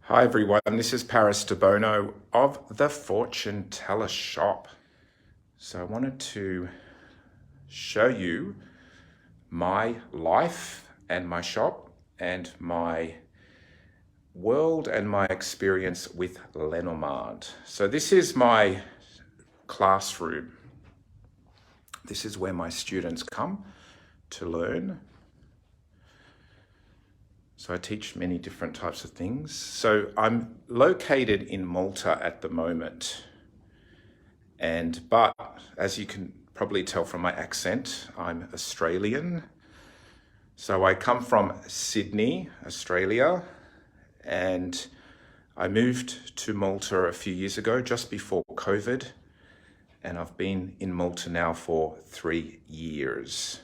Hi everyone, this is Paris Debono of the Fortune Teller Shop. So I wanted to show you my life and my shop and my world and my experience with Lenormand. So this is my classroom. This is where my students come to learn. So I teach many different types of things. So I'm located in Malta at the moment. But as you can probably tell from my accent, I'm Australian. So I come from Sydney, Australia, and I moved to Malta a few years ago, just before COVID. And I've been in Malta now for 3 years.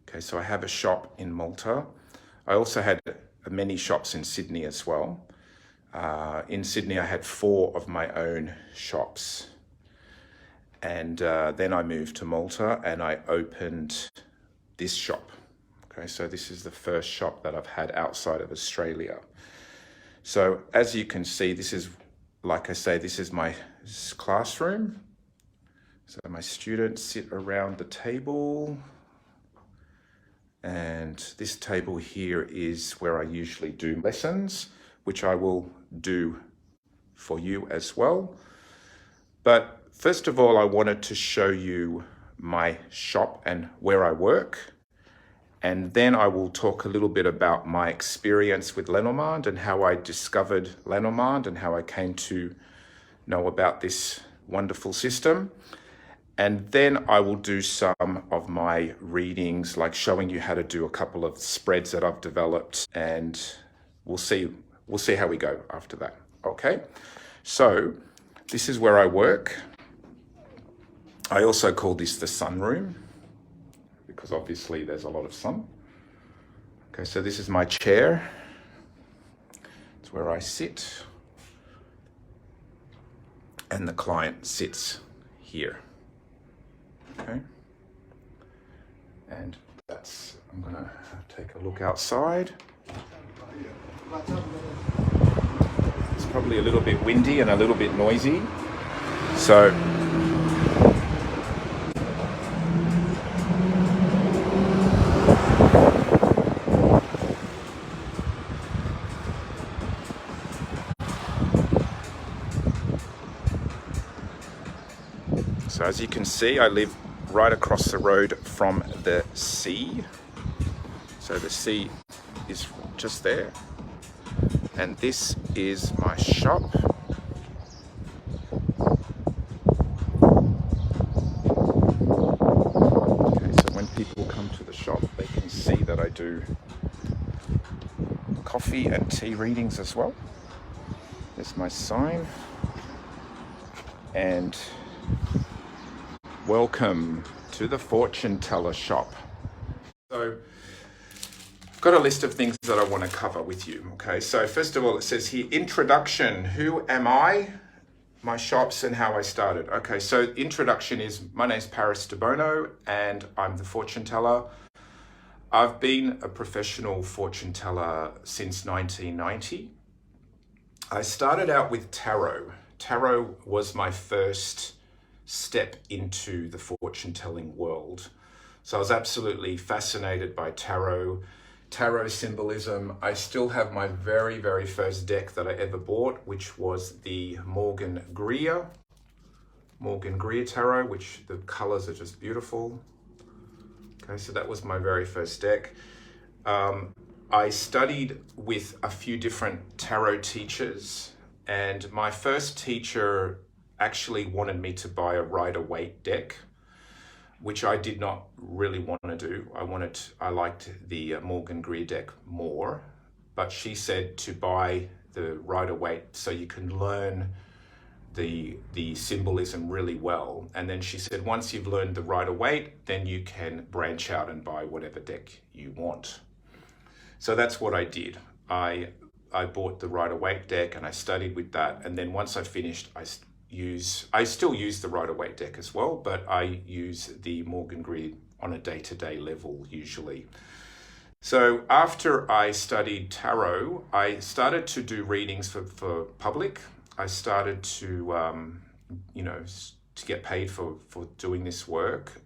Okay, so I have a shop in Malta. I also had many shops in Sydney as well. In Sydney, I had 4 of my own shops. And then I moved to Malta and I opened this shop. Okay, so this is the first shop that I've had outside of Australia. So as you can see, this is, like I say, this is my classroom. So my students sit around the table. And this table here is where I usually do lessons, which I will do for you as well. But first of all, I wanted to show you my shop and where I work. And then I will talk a little bit about my experience with Lenomand and how I discovered Lenomand and how I came to know about this wonderful system. And then I will do some of my readings, like showing you how to do a couple of spreads that I've developed, and we'll see how we go after that. Okay, so this is where I work. I also call this the sunroom because obviously there's a lot of sun. Okay, so this is my chair. It's where I sit, and the client sits here. Okay, and I'm gonna take a look outside. It's probably a little bit windy and a little bit noisy. So as you can see, I live right across the road from the sea. So the sea is just there. And this is my shop. Okay, so when people come to the shop, they can see that I do coffee and tea readings as well. There's my sign. And welcome to the Fortune Teller Shop. So I've got a list of things that I want to cover with you. Okay, so first of all, it says here, introduction. Who am I? My shops and how I started. Okay, so introduction is, my name's Paris Debono and I'm the fortune teller. I've been a professional fortune teller since 1990. I started out with tarot. Tarot was my first step into the fortune telling world. So I was absolutely fascinated by tarot symbolism. I still have my very, very first deck that I ever bought, which was the Morgan Greer Tarot, which the colors are just beautiful. Okay, so that was my very first deck. I studied with a few different tarot teachers, and my first teacher actually wanted me to buy a Rider-Waite deck, which I did not really want to do. I liked the Morgan Greer deck more, but she said to buy the Rider-Waite so you can learn the symbolism really well. And then she said, once you've learned the Rider-Waite, then you can branch out and buy whatever deck you want. So that's what I did. I bought the Rider-Waite deck and I studied with that. And then once I finished, I still use the Rider-Waite deck as well, but I use the Morgan Greer on a day-to-day level usually. So after I studied tarot, I started to do readings for public. I started to, to get paid for doing this work.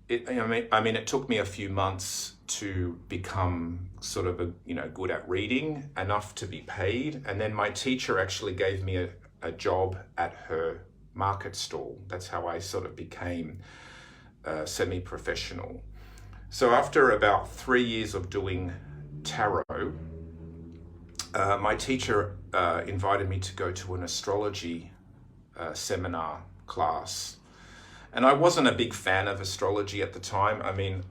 It took me a few months to become sort of good at reading, enough to be paid. And then my teacher actually gave me a job at her market stall. That's how I sort of became semi-professional. So after about 3 years of doing tarot, my teacher invited me to go to an astrology seminar class. And I wasn't a big fan of astrology at the time. I mean,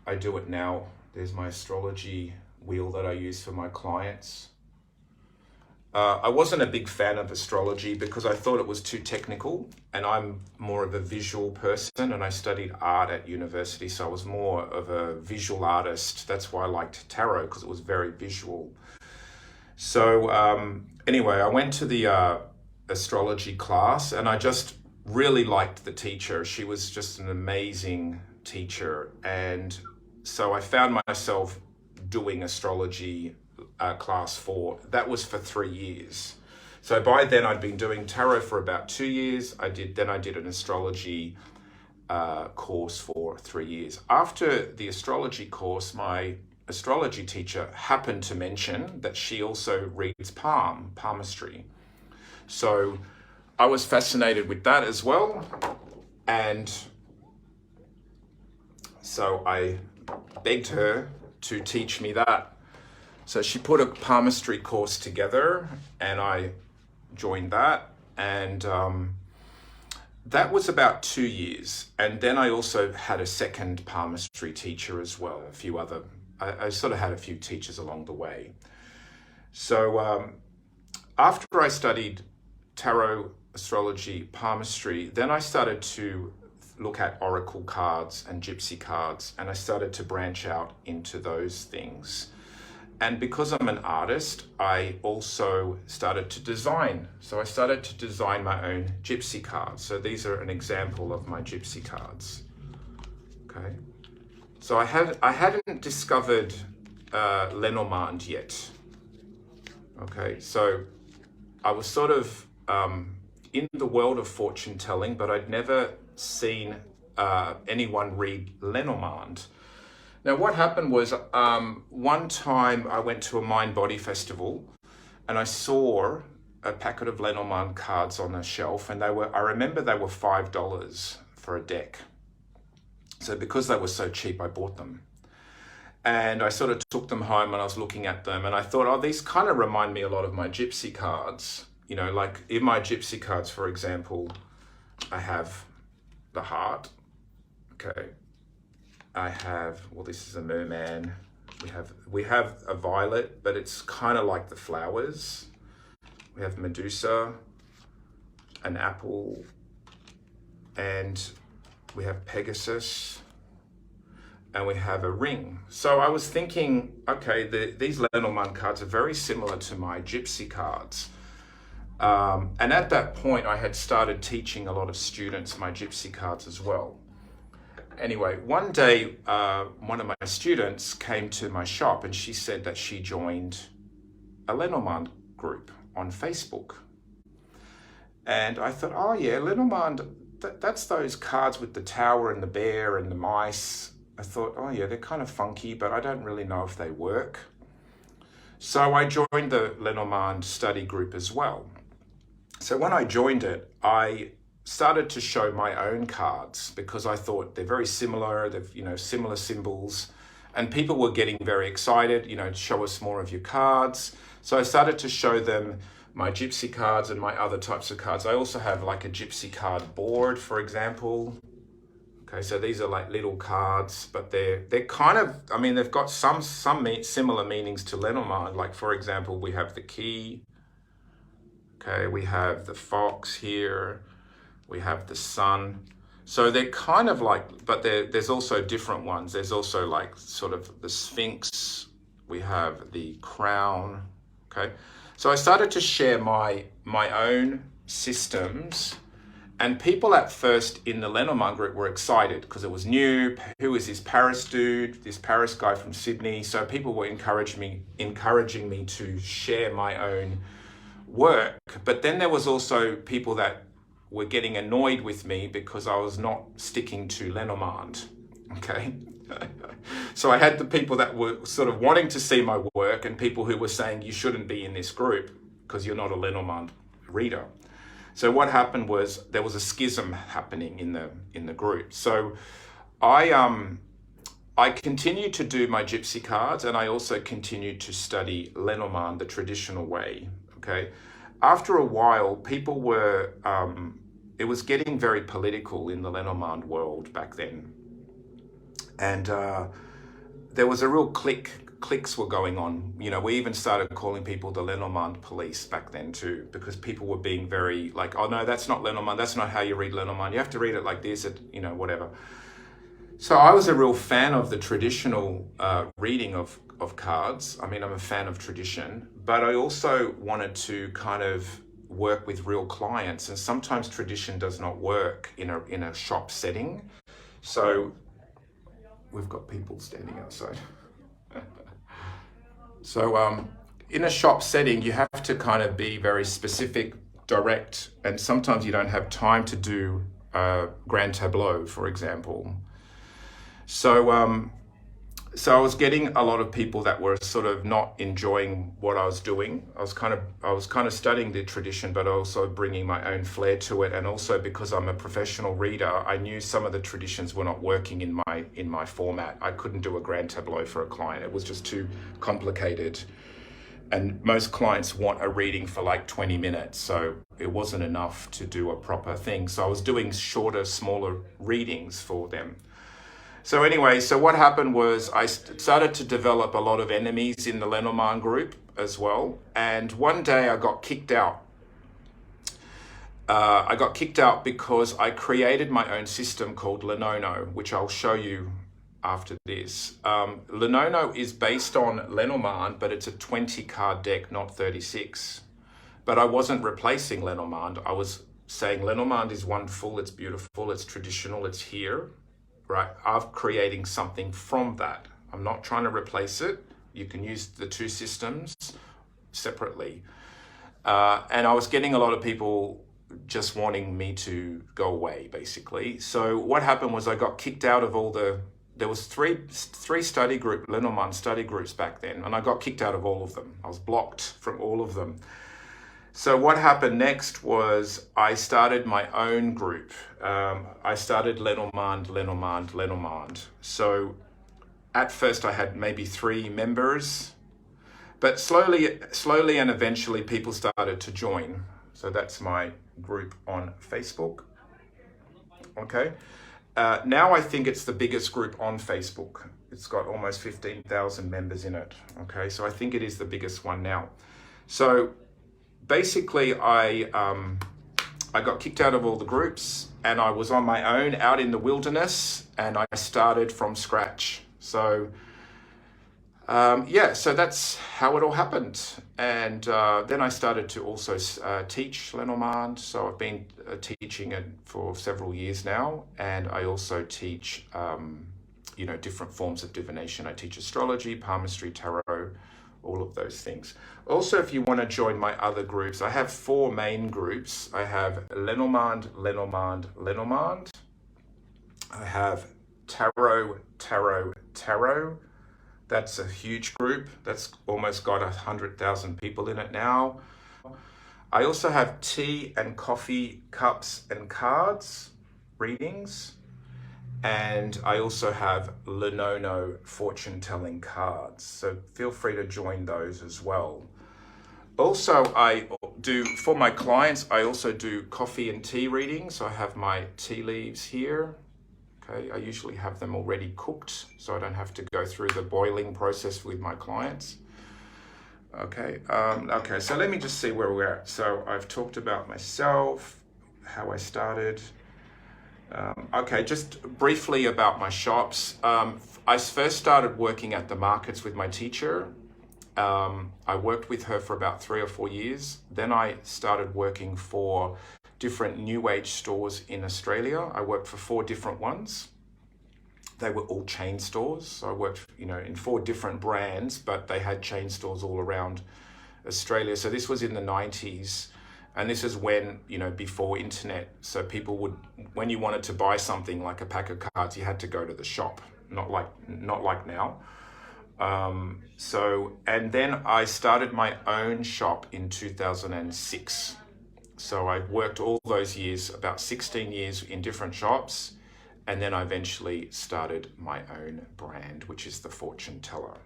I do it now. There's my astrology wheel that I use for my clients. I wasn't a big fan of astrology because I thought it was too technical, and I'm more of a visual person, and I studied art at university, so I was more of a visual artist. That's why I liked tarot, because it was very visual. So anyway, I went to the astrology class, and I just really liked the teacher. She was just an amazing teacher, and so I found myself doing astrology class 4. That was for 3 years. So by then I'd been doing tarot for about 2 years. I did an astrology course for 3 years. After the astrology course, my astrology teacher happened to mention that she also reads palmistry. So I was fascinated with that as well. And so I begged her to teach me that. So she put a palmistry course together, and I joined that. And that was about 2 years. And then I also had a second palmistry teacher as well. I sort of had a few teachers along the way. So after I studied tarot, astrology, palmistry, then I started to look at oracle cards and gypsy cards, and I started to branch out into those things. And because I'm an artist, I also started to design. So I started to design my own gypsy cards. So these are an example of my gypsy cards. Okay. So I hadn't discovered lenomand yet. Okay. So I was sort of in the world of fortune telling, but I'd never seen anyone read lenomand. Now, what happened was one time I went to a mind-body festival, and I saw a packet of lenomand cards on a shelf, and I remember they were $5 for a deck. So because they were so cheap, I bought them. And I sort of took them home, and I was looking at them, and I thought, oh, these kind of remind me a lot of my gypsy cards. You know, like in my gypsy cards, for example, I have the heart. Okay. I have, well, this is a merman. We have a violet, but it's kind of like the flowers. We have Medusa, an apple, and we have Pegasus, and we have a ring. So I was thinking, okay, these lenormand cards are very similar to my gypsy cards. And at that point, I had started teaching a lot of students my gypsy cards as well. Anyway, one day, one of my students came to my shop, and she said that she joined a lenomand group on Facebook. And I thought, oh yeah, lenomand, that's those cards with the tower and the bear and the mice. I thought, oh yeah, they're kind of funky, but I don't really know if they work. So I joined the lenomand study group as well. So when I joined it, I started to show my own cards because I thought they're very similar, they've, similar symbols, and people were getting very excited, show us more of your cards. So I started to show them my gypsy cards and my other types of cards. I also have like a gypsy card board, for example. Okay, so these are like little cards, but they're kind of, they've got some similar meanings to lenormand. Like, for example, we have the key. Okay, we have the fox here. We have the sun. So they're kind of like, but there's also different ones. There's also like sort of the sphinx. We have the crown. Okay. So I started to share my own systems And people at first in the lenomand group were excited because it was new. Who is this Paris dude, this Paris guy from Sydney? So people were encouraging me to share my own work. But then there was also people that were getting annoyed with me because I was not sticking to lenomand, okay? So I had the people that were sort of wanting to see my work and people who were saying you shouldn't be in this group because you're not a lenomand reader. So what happened was there was a schism happening in the group. So I continued to do my gypsy cards, and I also continued to study lenomand the traditional way. Okay, after a while, people were it was getting very political in the lenomand world back then, and there was a real cliques were going on. You know, we even started calling people the lenomand police back then too, because people were being very like, oh no, that's not lenomand, that's not how you read lenomand, you have to read it like this, you know, whatever. So I was a real fan of the traditional reading of cards. I mean, I'm a fan of tradition, but I also wanted to kind of work with real clients, and sometimes tradition does not work in a shop setting. So we've got people standing outside. So in a shop setting, you have to kind of be very specific, direct, and sometimes you don't have time to do grand tableau, for example. So so I was getting a lot of people that were sort of not enjoying what I was doing. I was kind of studying the tradition, but also bringing my own flair to it. And also because I'm a professional reader, I knew some of the traditions were not working in my format. I couldn't do a grand tableau for a client. It was just too complicated. And most clients want a reading for like 20 minutes. So it wasn't enough to do a proper thing. So I was doing shorter, smaller readings for them. So anyway, so what happened was I started to develop a lot of enemies in the lenomand group as well. And one day I got kicked out. I got kicked out because I created my own system called lenono, which I'll show you after this. Lenono is based on lenomand, but it's a 20 card deck, not 36. But I wasn't replacing lenomand. I was saying lenomand is wonderful, it's beautiful, it's traditional, it's here. Right, I'm creating something from that. I'm not trying to replace it. You can use the two systems separately. And I was getting a lot of people just wanting me to go away, basically. So what happened was I got kicked out of all there was three lenomand study groups back then, and I got kicked out of all of them. I was blocked from all of them. So what happened next was I started my own group. I started lenomand. So at first I had maybe 3 members, but slowly and eventually people started to join. So that's my group on Facebook. Okay. Now I think it's the biggest group on Facebook. It's got almost 15,000 members in it. Okay. So I think it is the biggest one now. So basically, I got kicked out of all the groups and I was on my own out in the wilderness, and I started from scratch. So yeah, so that's how it all happened. And then I started to also teach lenomand. So I've been teaching it for several years now, and I also teach you know, different forms of divination. I teach astrology, palmistry, tarot, all of those things. Also, if you want to join my other groups, I have 4 main groups. I have lenomand. I have tarot. That's a huge group. That's almost got 100,000 people in it now. I also have tea and coffee, cups and cards readings. And I also have lenono fortune-telling cards. So feel free to join those as well. Also, I do, for my clients, I also do coffee and tea readings. So I have my tea leaves here. Okay, I usually have them already cooked, so I don't have to go through the boiling process with my clients. Okay, okay, so let me just see where we're at. So I've talked about myself, how I started. Okay, just briefly about my shops. I first started working at the markets with my teacher. I worked with her for about 3 or 4 years. Then I started working for different new age stores in Australia. I worked for 4 different ones. They were all chain stores. So I worked, in 4 different brands, but they had chain stores all around Australia. So this was in the 90s. And this is when, before internet. So people would, when you wanted to buy something like a pack of cards, you had to go to the shop, not like now. And then I started my own shop in 2006. So I worked all those years, about 16 years in different shops. And then I eventually started my own brand, which is the Fortune Teller.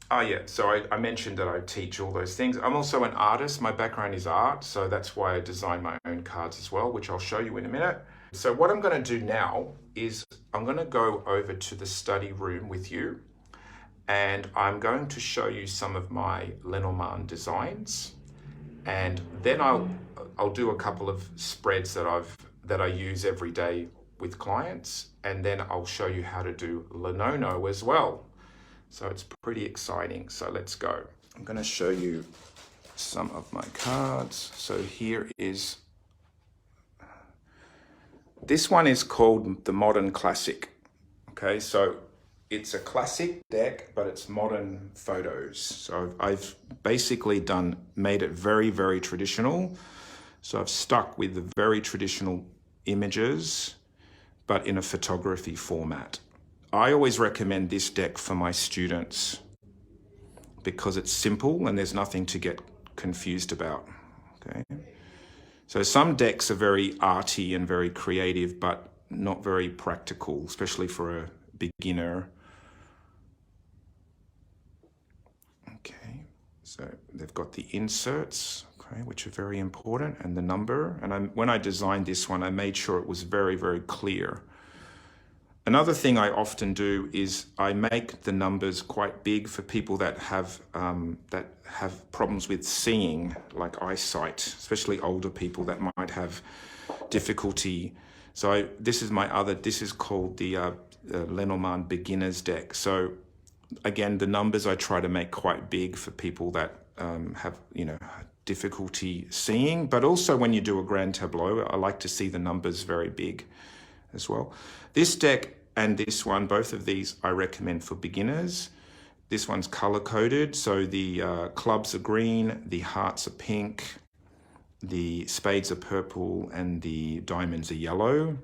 Oh yeah, so I mentioned that I teach all those things. I'm also an artist. My background is art, so that's why I design my own cards as well, which I'll show you in a minute. So what I'm going to do now is I'm going to go over to the study room with you, and I'm going to show you some of my lenomand designs, and then I'll do a couple of spreads that I use every day with clients, and then I'll show you how to do lenono as well. So it's pretty exciting. So let's go. I'm going to show you some of my cards. So here is, this one is called the Modern Classic. Okay, so it's a classic deck, but it's modern photos. So I've basically made it very, very traditional. So I've stuck with the very traditional images, but in a photography format. I always recommend this deck for my students because it's simple and there's nothing to get confused about, okay? So some decks are very arty and very creative, but not very practical, especially for a beginner. Okay, so they've got the inserts, okay, which are very important, and the number. And when I designed this one, I made sure it was very, very clear. Another thing I often do is I make the numbers quite big for people that have problems with seeing, like eyesight, especially older people that might have difficulty. So this is called the Lenormand beginners deck. So again, the numbers I try to make quite big for people that have difficulty seeing, but also when you do a grand tableau, I like to see the numbers very big as well. This deck and this one, both of these I recommend for beginners. This one's color coded, so the clubs are green, the hearts are pink, the spades are purple, and the diamonds are yellow,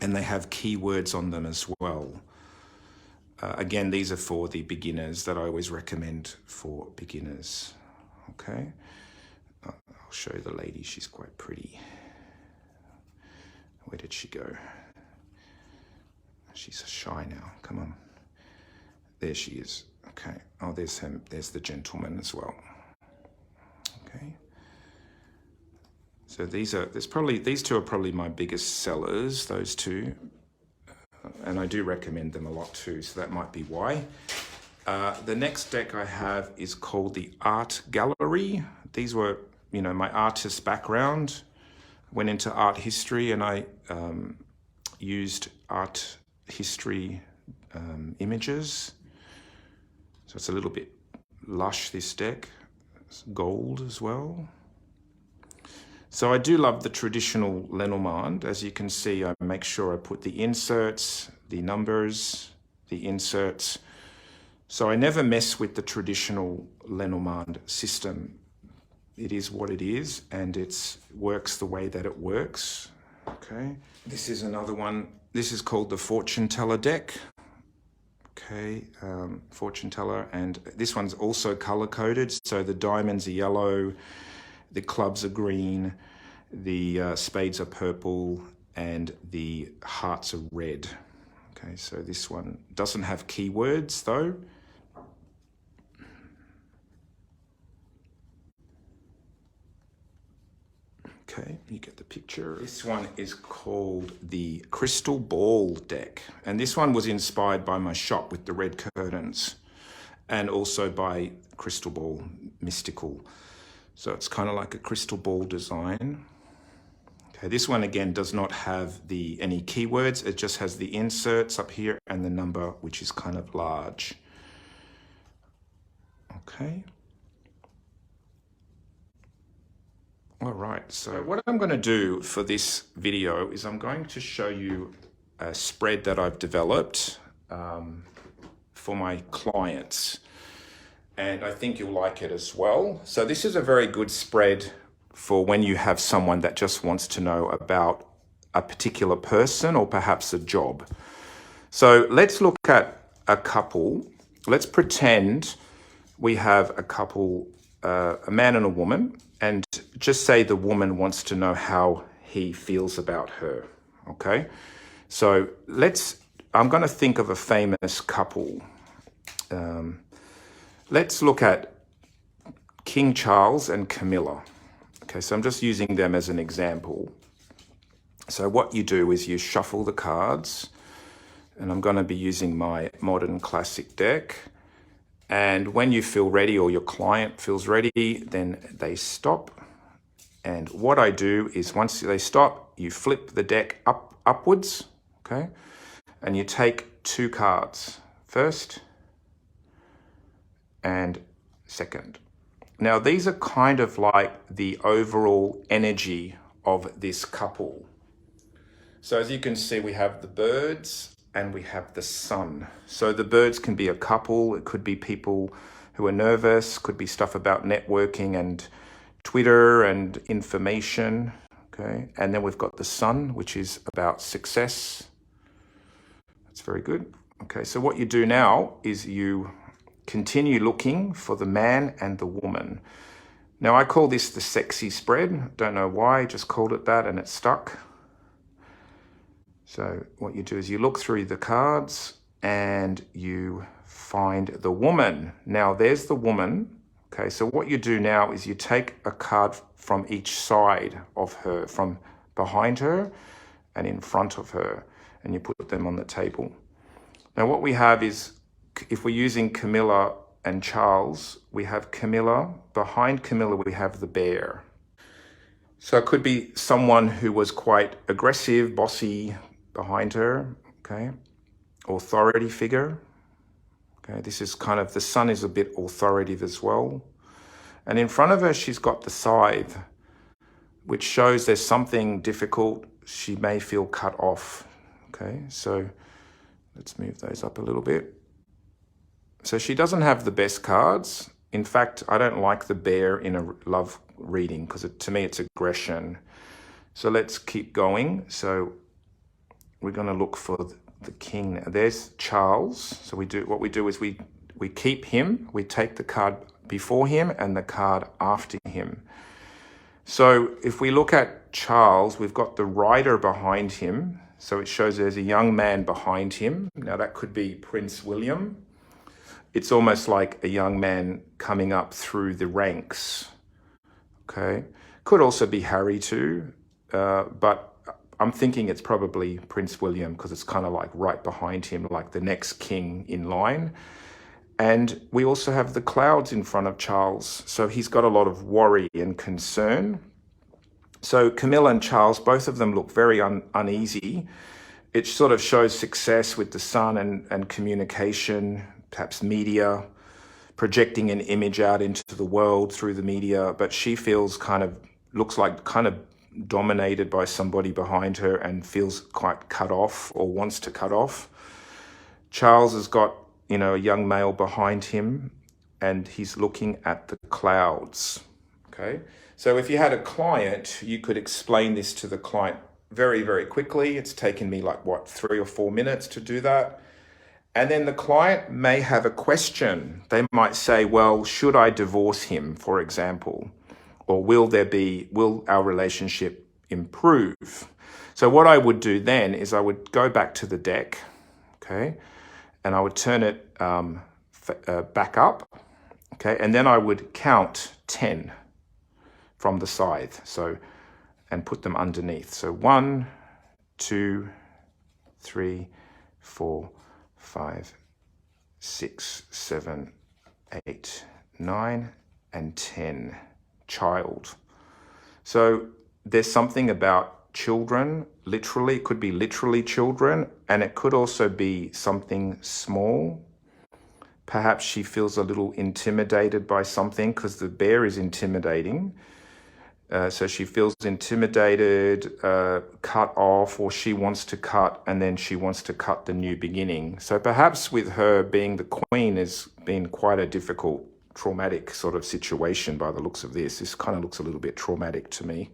and they have keywords on them as well. Again, these are for the beginners that I always recommend for beginners. Okay, I'll show you the lady, she's quite pretty. Where did she go? She's shy now, come on. There she is, okay. Oh, there's him, there's the gentleman as well. Okay. So these two are probably my biggest sellers, those two. And I do recommend them a lot too, so that might be why. The next deck I have is called the Art Gallery. These were, my artist background. Went into art history and I used art history images. So it's a little bit lush, this deck. It's gold as well. So I do love the traditional lenomand. As you can see, I make sure I put the inserts, the numbers, the inserts. So I never mess with the traditional lenomand system. It is what it is, and it works the way that it works. Okay, this is another one. This is called the Fortune Teller deck. Okay, Fortune Teller, and this one's also color coded. So the diamonds are yellow, the clubs are green, the spades are purple, and the hearts are red. Okay, so this one doesn't have keywords though. Okay, you get the picture. This one is called the Crystal Ball deck. And this one was inspired by my shop with the red curtains and also by Crystal Ball Mystical. So it's kind of like a crystal ball design. Okay, this one again does not have any keywords. It just has the inserts up here and the number, which is kind of large. Okay. All right, so what I'm going to do for this video is I'm going to show you a spread that I've developed for my clients, and I think you'll like it as well. So this is a very good spread for when you have someone that just wants to know about a particular person or perhaps a job. So let's look at a couple. Let's pretend we have a couple, a man and a woman, and just say the woman wants to know how he feels about her, okay? So I'm going to think of a famous couple. Let's look at King Charles and Camilla. Okay, so I'm just using them as an example. So what you do is you shuffle the cards, and I'm going to be using my modern classic deck. And when you feel ready or your client feels ready, then they stop. And what I do is once they stop, you flip the deck upwards, okay? And you take two cards, first and second. Now, these are kind of like the overall energy of this couple. So as you can see, we have the birds and we have the sun. So the birds can be a couple, it could be people who are nervous, could be stuff about networking and Twitter and information, okay? And then we've got the sun, which is about success. That's very good. Okay, so what you do now is you continue looking for the man and the woman. Now I call this the sexy spread. Don't know why, I just called it that and it stuck. So what you do is you look through the cards and you find the woman. Now there's the woman. Okay, so what you do now is you take a card from each side of her, from behind her and in front of her, and you put them on the table. Now what we have is, if we're using Camilla and Charles, we have Camilla. Behind Camilla, we have the bear. So it could be someone who was quite aggressive, bossy behind her, okay? Authority figure. Okay, this is kind of, the sun is a bit authoritative as well. And in front of her, she's got the scythe, which shows there's something difficult. She may feel cut off, okay? So let's move those up a little bit. So she doesn't have the best cards. In fact, I don't like the bear in a love reading because to me it's aggression. So let's keep going. So we're going to look for the king. There's Charles. So what we do is we keep him. We take the card before him and the card after him. So if we look at Charles, we've got the rider behind him. So it shows there's a young man behind him. Now that could be Prince William. It's almost like a young man coming up through the ranks, okay? Could also be Harry too, but I'm thinking it's probably Prince William because it's kind of like right behind him, like the next king in line. And we also have the clouds in front of Charles. So he's got a lot of worry and concern. So Camilla and Charles, both of them look very uneasy. It sort of shows success with the sun and communication, perhaps media, projecting an image out into the world through the media, but she feels looks like dominated by somebody behind her and feels quite cut off or wants to cut off. Charles has got, a young male behind him and he's looking at the clouds, okay? So if you had a client, you could explain this to the client very, very quickly. It's taken me 3 or 4 minutes to do that. And then the client may have a question. They might say, well, should I divorce him, for example? Or will our relationship improve? So what I would do then is I would go back to the deck, okay? And I would turn it back up, okay? And then I would count 10 from the scythe, and put them underneath. So 1, 2, 3, 4, 5, 6, 7, 8, 9, and 10. Child. So there's something about children, literally, it could be literally children, and it could also be something small. Perhaps she feels a little intimidated by something because the bear is intimidating. So she feels intimidated, cut off, or she wants to cut and then she wants to cut the new beginning. So perhaps with her being the queen has been quite a difficult, traumatic sort of situation by the looks of this. This kind of looks a little bit traumatic to me.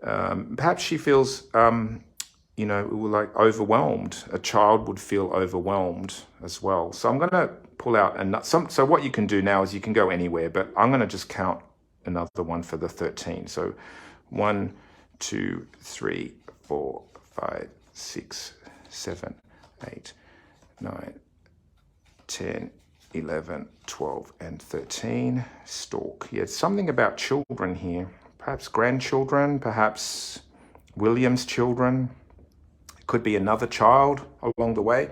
Perhaps she feels, like overwhelmed. A child would feel overwhelmed as well. So I'm going to pull out so what you can do now is you can go anywhere, but I'm going to just count another one for the 13. So 1, 2, 3, 4, 5, 6, 7, 8, 9, 10, 11, 12, and 13. Stork. Yeah, something about children here. Perhaps grandchildren, perhaps William's children. It could be another child along the way.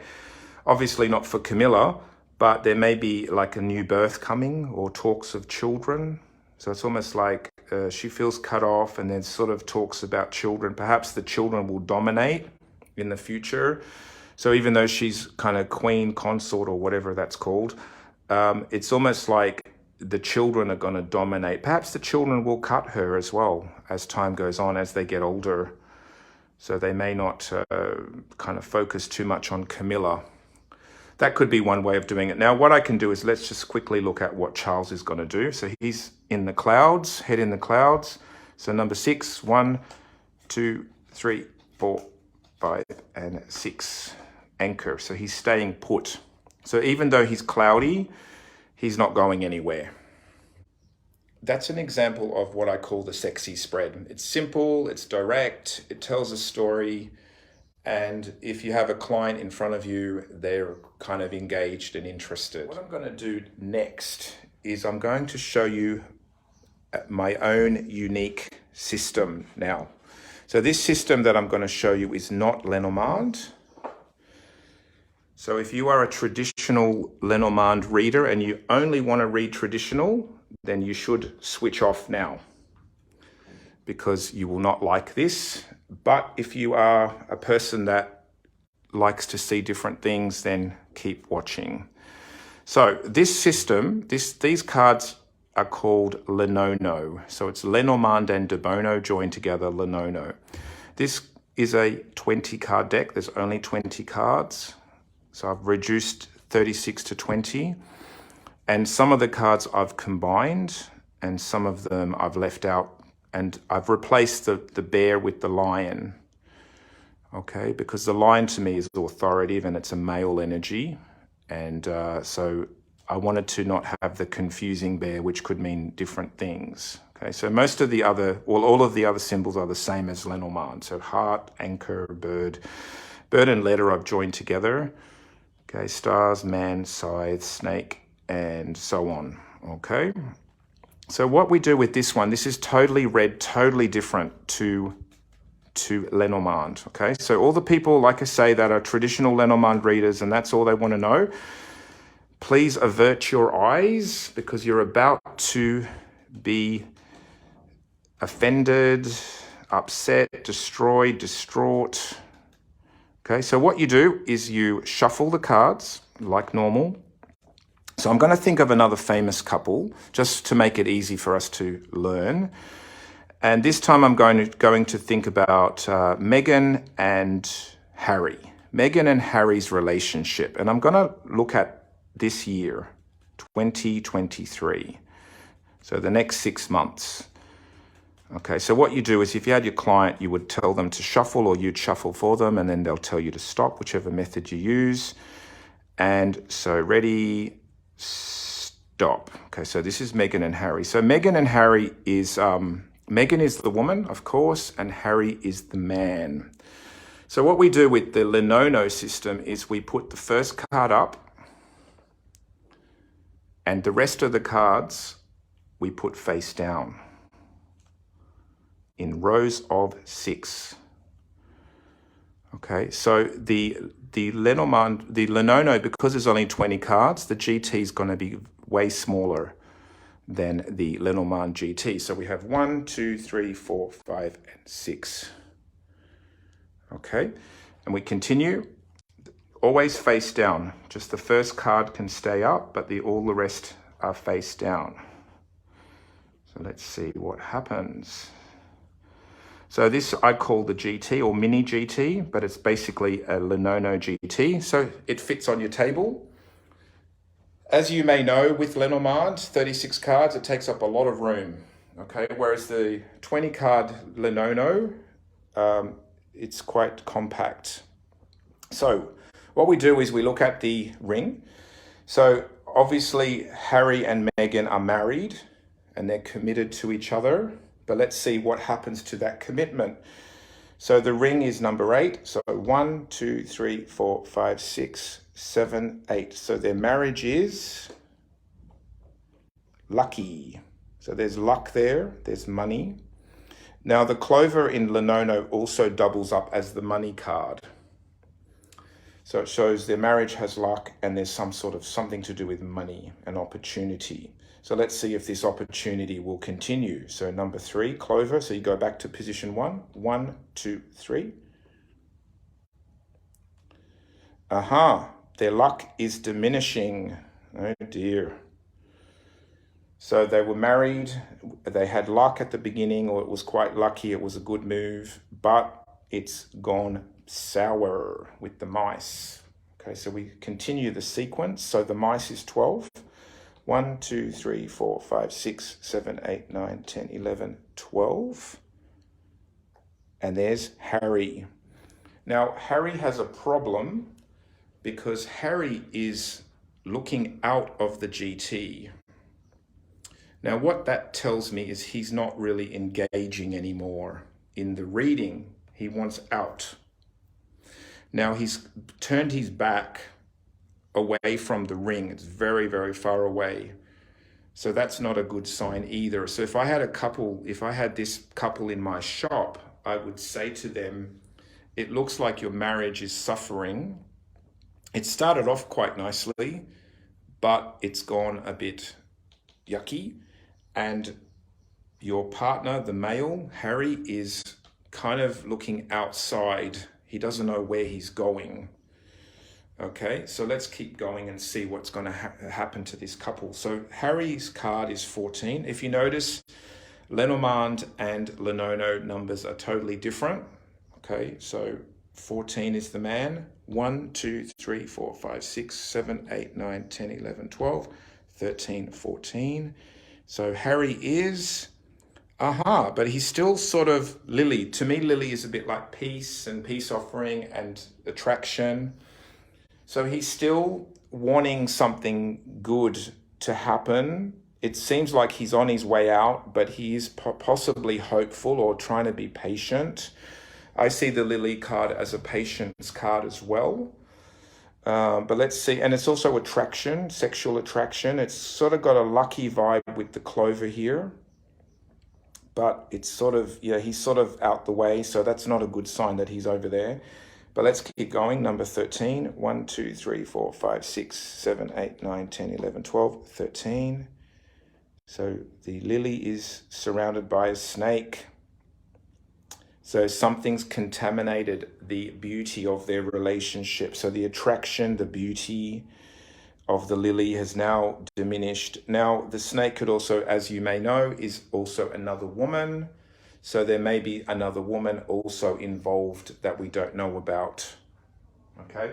Obviously not for Camilla, but there may be like a new birth coming or talks of children. So it's almost like she feels cut off and then sort of talks about children. Perhaps the children will dominate in the future. So even though she's kind of queen, consort, or whatever that's called, it's almost like the children are going to dominate. Perhaps the children will cut her as well as time goes on, as they get older. So they may not kind of focus too much on Camilla. That could be one way of doing it. Now, what I can do is let's just quickly look at what Charles is going to do. So he's in the clouds, head in the clouds. So number 6, 1, 2, 3, 4, 5, and 6. Anchor. So he's staying put. So even though he's cloudy, he's not going anywhere. That's an example of what I call the sexy spread. It's simple, it's direct, it tells a story. And if you have a client in front of you, they're kind of engaged and interested. What I'm going to do next is I'm going to show you my own unique system now. So this system that I'm going to show you is not lenomand. So if you are a traditional lenomand reader and you only want to read traditional, then you should switch off now because you will not like this. But if you are a person that likes to see different things, then keep watching. So this system, these cards are called lenono. So it's lenormand and Debono joined together, lenono. This is a 20 card deck. There's only 20 cards. So I've reduced 36 to 20. And some of the cards I've combined and some of them I've left out. And I've replaced the bear with the lion, okay? Because the lion to me is authoritative and it's a male energy. And so I wanted to not have the confusing bear, which could mean different things, okay? So most of the other, well, all of the other symbols are the same as lenormand. So heart, anchor, bird and letter I've joined together, okay? Stars, man, scythe, snake, and so on, okay? So what we do with this one, this is totally red, totally different to lenomand, okay? So all the people, like I say, that are traditional lenomand readers and that's all they want to know, please avert your eyes because you're about to be offended, upset, destroyed, distraught. Okay, so what you do is you shuffle the cards like normal. So I'm going to think of another famous couple just to make it easy for us to learn. And this time I'm going to think about Meghan and Harry. Meghan and Harry's relationship. And I'm going to look at this year, 2023. So the next 6 months. Okay, so what you do is if you had your client, you would tell them to shuffle or you'd shuffle for them and then they'll tell you to stop, whichever method you use. And so ready, stop. Okay, so this is Meghan and Harry. So Meghan and Harry is, Meghan is the woman, of course, and Harry is the man. So what we do with the lenono system is we put the first card up and the rest of the cards we put face down in rows of 6. Okay, so the lenormand, the lenono, because there's only 20 cards, the GT is going to be way smaller than the lenormand GT. So we have 1, 2, 3, 4, 5, and 6. Okay, and we continue. Always face down. Just the first card can stay up, but all the rest are face down. So let's see what happens. So this I call the GT or mini GT, but it's basically a lenono GT. So it fits on your table. As you may know, with lenomand, 36 cards, it takes up a lot of room. Okay, whereas the 20 card lenono, it's quite compact. So what we do is we look at the ring. So obviously Harry and Meghan are married and they're committed to each other, but let's see what happens to that commitment. So the ring is number 8. So 1, 2, 3, 4, 5, 6, 7, 8. So their marriage is lucky. So there's luck there, there's money. Now the clover in lenono also doubles up as the money card. So it shows their marriage has luck and there's some sort of something to do with money and opportunity. So let's see if this opportunity will continue. So number 3, clover. So you go back to position 1. 1, 2, 3. Aha, their luck is diminishing. Oh dear. So they were married, they had luck at the beginning, or it was quite lucky, it was a good move, but it's gone sour with the mice. Okay, so we continue the sequence. So the mice is 12. 1, 2, 3, 4, 5, 6, 7, 8, 9, 10, 11, 12. And there's Harry. Now, Harry has a problem because Harry is looking out of the GT. Now, what that tells me is he's not really engaging anymore in the reading. He wants out. Now, he's turned his back away from the ring. It's very, very far away. So that's not a good sign either. So if I had this couple in my shop, I would say to them, it looks like your marriage is suffering. It started off quite nicely, but it's gone a bit yucky. And your partner, the male, Harry, is kind of looking outside. He doesn't know where he's going. Okay, so let's keep going and see what's going to happen to this couple. So Harry's card is 14. If you notice, lenormand and lenono numbers are totally different. Okay, so 14 is the man. 1, 2, 3, 4, 5, 6, 7, 8, 9, 10, 11, 12, 13, 14. So Harry is, but he's still sort of Lily. To me, Lily is a bit like peace and peace offering and attraction. So he's still wanting something good to happen. It seems like he's on his way out, but he is possibly hopeful or trying to be patient. I see the Lily card as a patience card as well. But let's see, and it's also attraction, sexual attraction. It's sort of got a lucky vibe with the clover here, but it's sort of, he's sort of out the way, so that's not a good sign that he's over there. But let's keep going. Number 13, 1, 2, 3, 4, 5, 6, 7, 8, 9, 10, 11, 12, 13. So the lily is surrounded by a snake. So something's contaminated the beauty of their relationship. So the attraction, the beauty of the lily has now diminished. Now, the snake could also, as you may know, is also another woman. So there may be another woman also involved that we don't know about. Okay?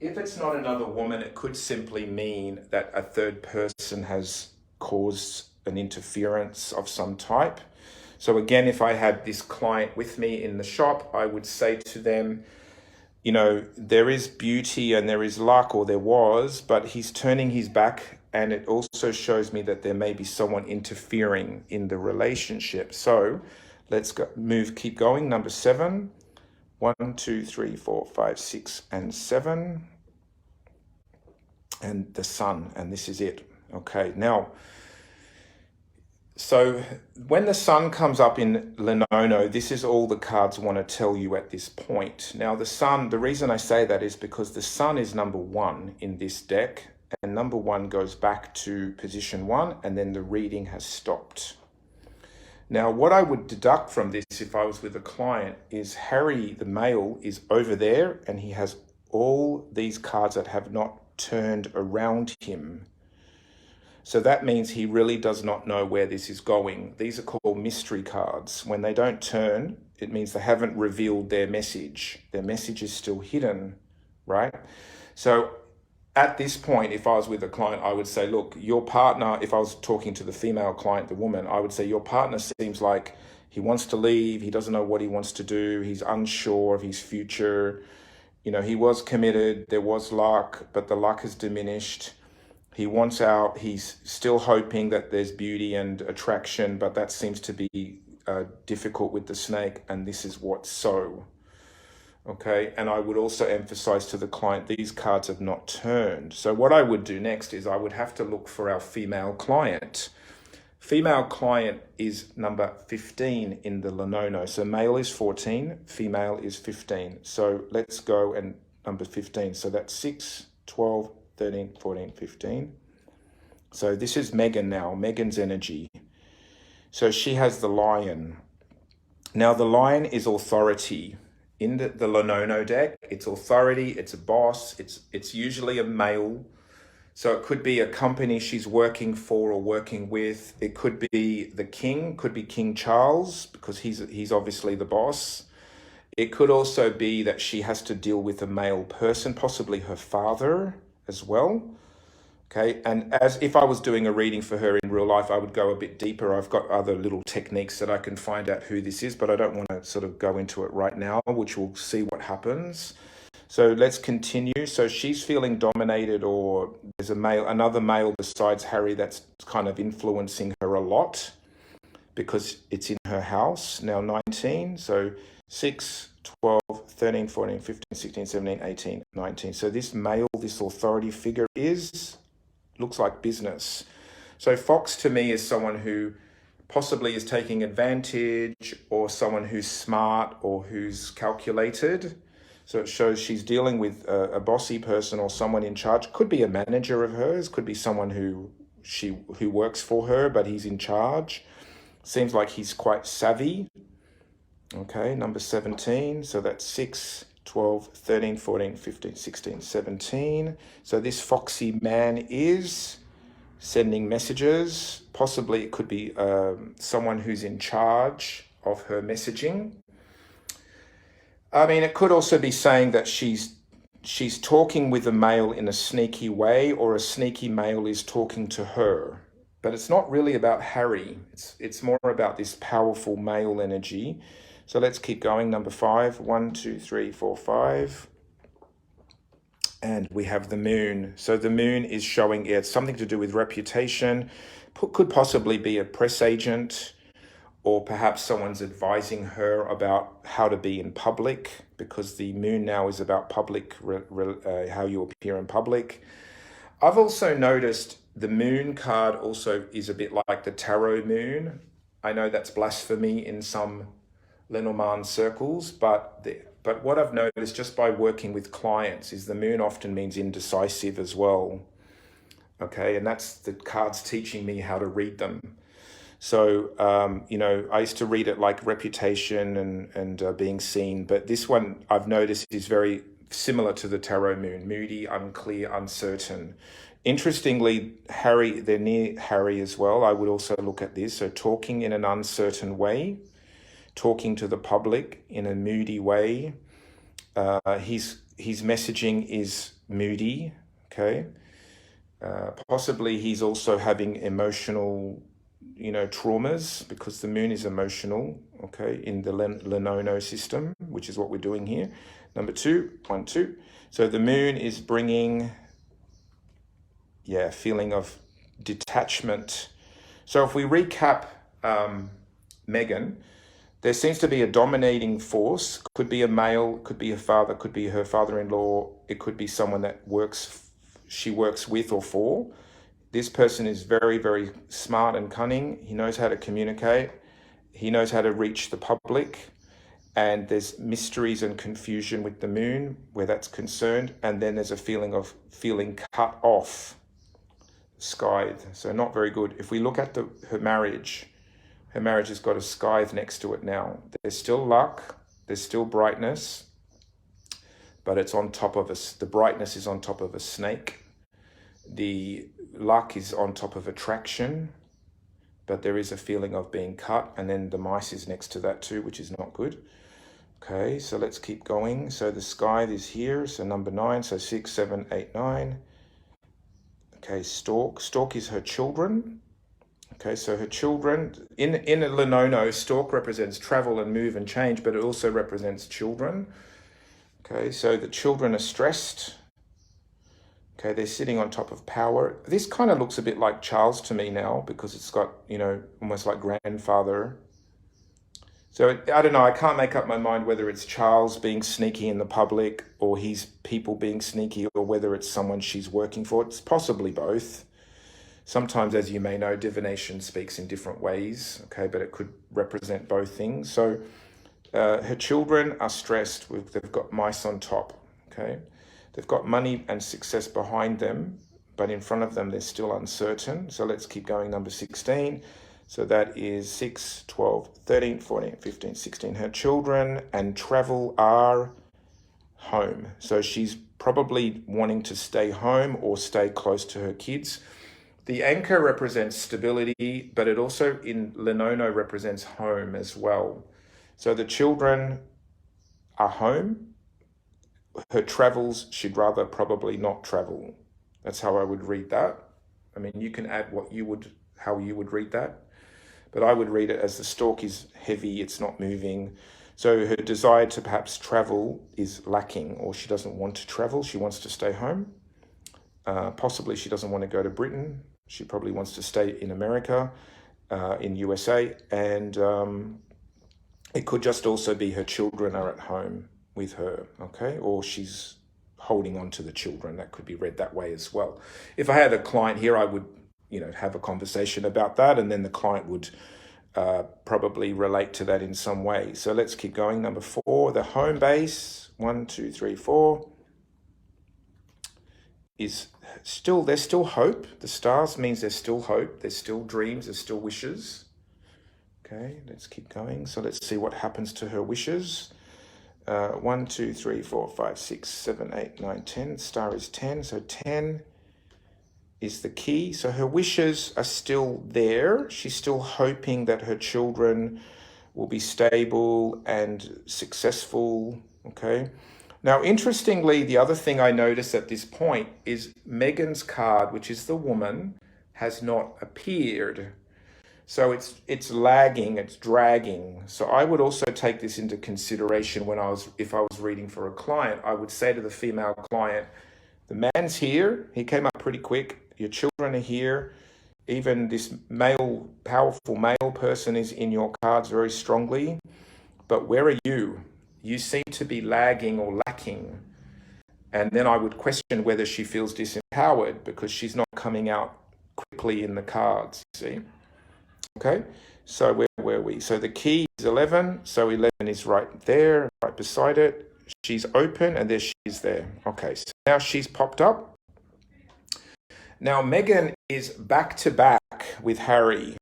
If it's not another woman, it could simply mean that a third person has caused an interference of some type. So again, if I had this client with me in the shop, I would say to them, there is beauty and there is luck, or there was, but he's turning his back, and it also shows me that there may be someone interfering in the relationship. So let's keep going. Number 7, 1, 2, 3, 4, 5, 6, and 7. And the sun, and this is it. Okay, now, so when the sun comes up in lenono, this is all the cards want to tell you at this point. Now the sun, the reason I say that is because the sun is number 1 in this deck, and number 1 goes back to position 1, and then the reading has stopped. Now what I would deduct from this if I was with a client is Harry, the male, is over there, and he has all these cards that have not turned around him. So that means he really does not know where this is going. These are called mystery cards. When they don't turn, it means they haven't revealed their message. Their message is still hidden, right? So at this point, if I was with a client, I would say, look, your partner, if I was talking to the female client, the woman, I would say, your partner seems like he wants to leave. He doesn't know what he wants to do. He's unsure of his future. You know, he was committed. There was luck, but the luck has diminished. He wants out. He's still hoping that there's beauty and attraction, but that seems to be difficult with the snake. And this is what's so. Okay. And I would also emphasize to the client, these cards have not turned. So what I would do next is I would have to look for our female client. Female client is number 15 in the lenono. So male is 14, female is 15. So let's go and number 15. So that's 6, 12, 13, 14, 15. So this is Megan now, Megan's energy. So she has the lion. Now the lion is authority. In the lenono deck, it's authority, it's a boss, it's usually a male. So it could be a company she's working for or working with. It could be the king, could be King Charles, because he's obviously the boss. It could also be that she has to deal with a male person, possibly her father as well. Okay, and as if I was doing a reading for her in real life, I would go a bit deeper. I've got other little techniques that I can find out who this is, but I don't want to sort of go into it right now, which we'll see what happens. So let's continue. So she's feeling dominated, or there's another male besides Harry that's kind of influencing her a lot because it's in her house. Now 19, so 6, 12, 13, 14, 15, 16, 17, 18, 19. So this male, this authority figure looks like business. So Fox to me is someone who possibly is taking advantage, or someone who's smart or who's calculated. So it shows she's dealing with a bossy person or someone in charge. Could be a manager of hers, could be someone who works for her, but he's in charge. Seems like he's quite savvy. Okay, number 17. So that's 6, 12, 13, 14, 15, 16, 17. So this foxy man is sending messages. Possibly it could be someone who's in charge of her messaging. I mean, it could also be saying that she's talking with a male in a sneaky way, or a sneaky male is talking to her. But it's not really about Harry. It's more about this powerful male energy. So let's keep going. Number 5. 1, 2, 3, 4, 5. And we have the moon. So the moon is showing it's something to do with reputation. Could possibly be a press agent, or perhaps someone's advising her about how to be in public, because the moon now is about public, how you appear in public. I've also noticed the moon card also is a bit like the tarot moon. I know that's blasphemy in some lenomand circles, but what I've noticed just by working with clients is the moon often means indecisive as well. Okay, and that's the cards teaching me how to read them. So, I used to read it like reputation and being seen, but this one I've noticed is very similar to the tarot moon, moody, unclear, uncertain. Interestingly, Harry, they're near Harry as well. I would also look at this. So talking in an uncertain way, talking to the public in a moody way. His messaging is moody, okay? Possibly he's also having emotional traumas, because the moon is emotional, okay, in the lenono system, which is what we're doing here. Number 2, 1, 2. So the moon is bringing, feeling of detachment. So if we recap Megan, there seems to be a dominating force. Could be a male, could be a father, could be her father-in-law. It could be someone that she works with or for. This person is very, very smart and cunning. He knows how to communicate. He knows how to reach the public. And there's mysteries and confusion with the moon where that's concerned. And then there's a feeling of feeling cut off, scythe. So not very good. If we look at her marriage has got a scythe next to it now. There's still luck. There's still brightness. But it's on top of us. The brightness is on top of a snake. The luck is on top of attraction, but there is a feeling of being cut, and then the mice is next to that too, which is not good. Okay, so let's keep going. So the sky is here, so number 9, so 6, 7, 8, 9. Okay, stork. Stork is her children. Okay, so her children, in a lenono, stork represents travel and move and change, but it also represents children. Okay, so the children are stressed. Okay, they're sitting on top of power. This kind of looks a bit like Charles to me now, because it's got, you know, almost like grandfather. So I don't know, I can't make up my mind whether it's Charles being sneaky in the public or he's people being sneaky, or whether it's someone she's working for. It's possibly both. Sometimes, as you may know, divination speaks in different ways, okay, but it could represent both things. So her children are stressed. They've got mice on top, okay? They've got money and success behind them, but in front of them, they're still uncertain. So let's keep going, number 16. So that is 6, 12, 13, 14, 15, 16. Her children and travel are home. So she's probably wanting to stay home or stay close to her kids. The anchor represents stability, but it also in lenono represents home as well. So the children are home. Her travels, she'd rather probably not travel. That's how I would read that. I mean, you can add how you would read that. But I would read it as the stork is heavy, it's not moving. So her desire to perhaps travel is lacking, or she doesn't want to travel, she wants to stay home. Possibly she doesn't want to go to Britain. She probably wants to stay in America, in USA. And it could just also be her children are at home with her, okay? Or she's holding on to the children. That could be read that way as well. If I had a client here, I would, you know, have a conversation about that, and then the client would probably relate to that in some way. So let's keep going. Number 4, the home base, 1, 2, 3, 4, is still, there's still hope. The stars means there's still hope. There's still dreams. There's still wishes. Okay, let's keep going. So let's see what happens to her wishes. 1, 2, 3, 4, 5, 6, 7, 8, 9, 10. Star is 10. So 10 is the key. So her wishes are still there. She's still hoping that her children will be stable and successful. Okay. Now, interestingly, the other thing I notice at this point is Megan's card, which is the woman, has not appeared. So it's lagging, it's dragging. So I would also take this into consideration if I was reading for a client. I would say to the female client, the man's here, he came up pretty quick, your children are here, even this male, powerful male person is in your cards very strongly, but where are you? You seem to be lagging or lacking. And then I would question whether she feels disempowered because she's not coming out quickly in the cards, see? Okay, so where were we? So the key is 11, so 11 is right there, right beside it. She's open, and there she is there. Okay, so now she's popped up. Now Megan is back to back with Harry.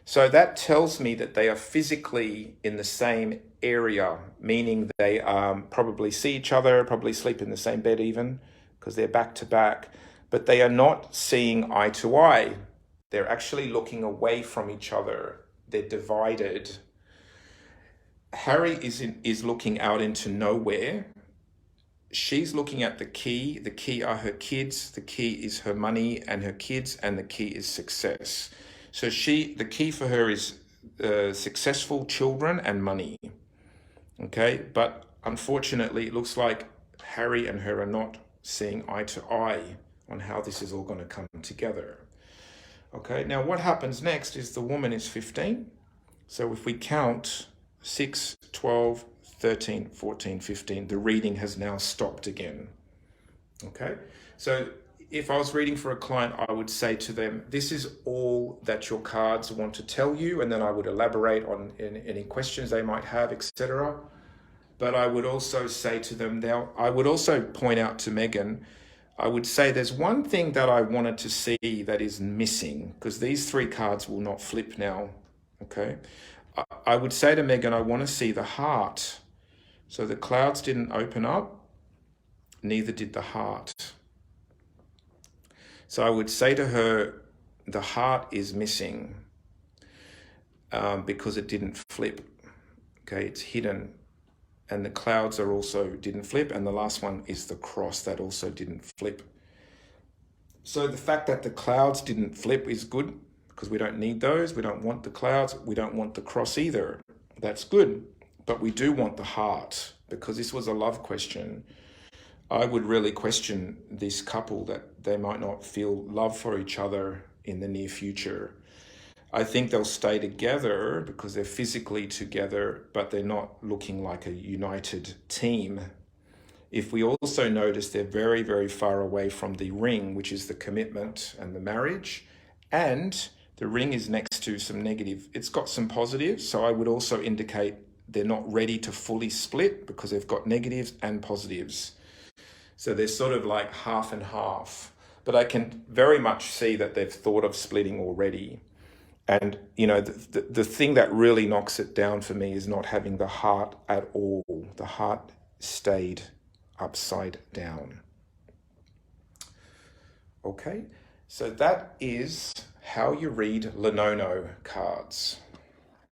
So that tells me that they are physically in the same area, meaning they probably see each other, probably sleep in the same bed even, because they're back to back, but they are not seeing eye to eye. They're actually looking away from each other. They're divided. Harry is looking out into nowhere. She's looking at the key. The key are her kids. The key is her money and her kids, and the key is success. So the key for her is successful children and money. Okay, but unfortunately, it looks like Harry and her are not seeing eye to eye on how this is all going to come together. Okay, now what happens next is the woman is 15. So if we count 6, 12, 13, 14, 15, the reading has now stopped again. Okay, so if I was reading for a client, I would say to them, this is all that your cards want to tell you, and then I would elaborate on any questions they might have, etc. But I would also say to them, now I would also point out to Megan, I would say there's one thing that I wanted to see that is missing, because these 3 cards will not flip now, okay? I would say to Megan, I want to see the heart. So the clouds didn't open up, neither did the heart. So I would say to her, the heart is missing because it didn't flip. Okay, it's hidden. And the clouds are also didn't flip. And the last one is the cross that also didn't flip. So the fact that the clouds didn't flip is good because we don't need those. We don't want the clouds. We don't want the cross either. That's good. But we do want the heart because this was a love question. I would really question this couple that they might not feel love for each other in the near future. I think they'll stay together because they're physically together, but they're not looking like a united team. If we also notice they're very, very far away from the ring, which is the commitment and the marriage, and the ring is next to some negative. It's got some positives, so I would also indicate they're not ready to fully split because they've got negatives and positives. So they're sort of like half and half, but I can very much see that they've thought of splitting already. And, you know, the thing that really knocks it down for me is not having the heart at all. The heart stayed upside down. Okay, so that is how you read lenono cards.